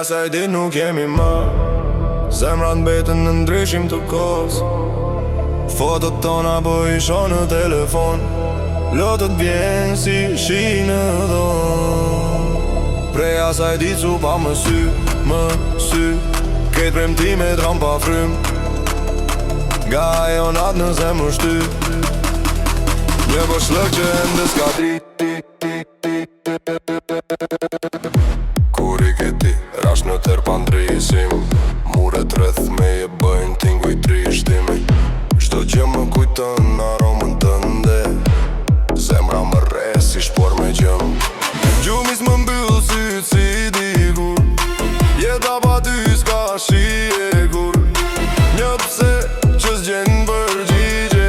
asaj dit nuk jemi më. Zemrat mbetën në ndryshim të kohës. Fotot tona po isho në telefon. Lotët vjen si shi në dhon. Prej asaj dit su pa më sy Ketë premtime t'ram pa frym. Nga ajo natë në zemër shty. Një boshllëk që ende s'ka tri. Kur I këti rash në tër pa ndrisim. Muret rreth me je bëjnë tinguj tri shtimi. Çdo gjë më kujton aromën tënde. Zemra më rre si shpor me gjëm. Gjumis më mbyll syt si dikur. Jeta pa ty s'ka shi e kur. Një pse që s'gjen përgjigje.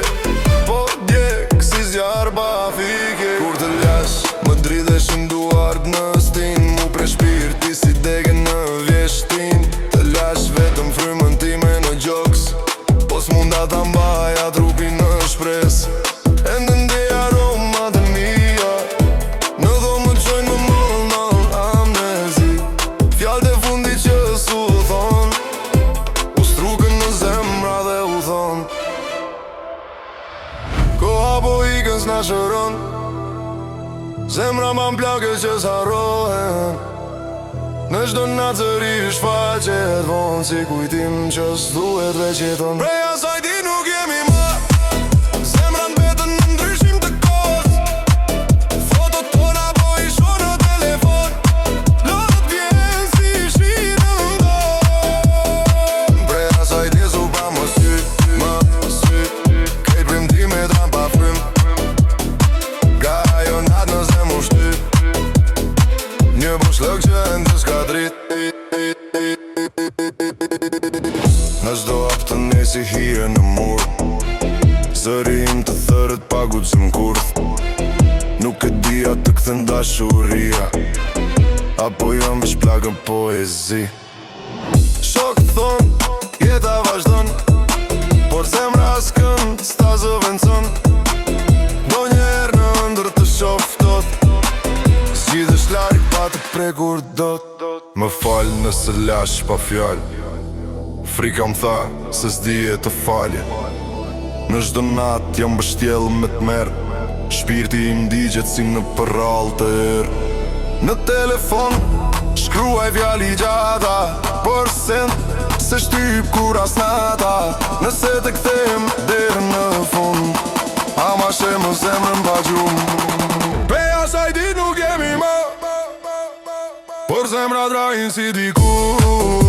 Po djek si zjar pa fike. Kur të lash më dridheshin duart në stin. Mu pre shpirti si dege në vjeshtin. Të lash vetëm frymën time në gjoks. Po s'munda ta mbaja trupin në shpres. Ende ndej aromat e mia. Në dhomë të qojnë më mëll në amnezi. Fjallët e fundit që s'u thon. U strukën në zemra dhe u thon. Koha po ikën s'na shëron. Zemra ma m'plake që s'harrohen. Në çdo natë zëri shfaqet vonë. Si kujtim që s'duhet veç jeton. Prej asaj dit nuk jemi më. Zemrat mbetën në ndryshim të kohës. Fotot tona po isho në telefon. Lotët vjen si shi në dhon. Prej asaj dit su pa më sy. Ketë premtime t'ram pa frym. Nga ajo natë në zemër shty. Një boshllëk që ende s'ka drit. Në çdo hap të nesi hije në mur. Zëri im të thërët pa guxim kurth. Nuk e dia të kthen dashuria. Apo jam veç plagën poezi. Shok thon, jeta vazhdon. Por zemra s'kën s'ta zëvendëson. Do njerë në ndër të shoftot. Zgjidhesh larg pa të prekur dot. Më fal nëse lash pa fjall. Frika m'tha se s'dije të falje. Në çdo nat jam bështjell me t'merr. Shpirti im digjet si në përrall të erë. Në telefon shkruaj fjali gjata. Për send se shtyp kur as nata. Nëse të kthejm derë në fund. Ama she më zemrën pa gjumë. Pe asaj dit nuk jemi më. Por zemra trajin si dikur.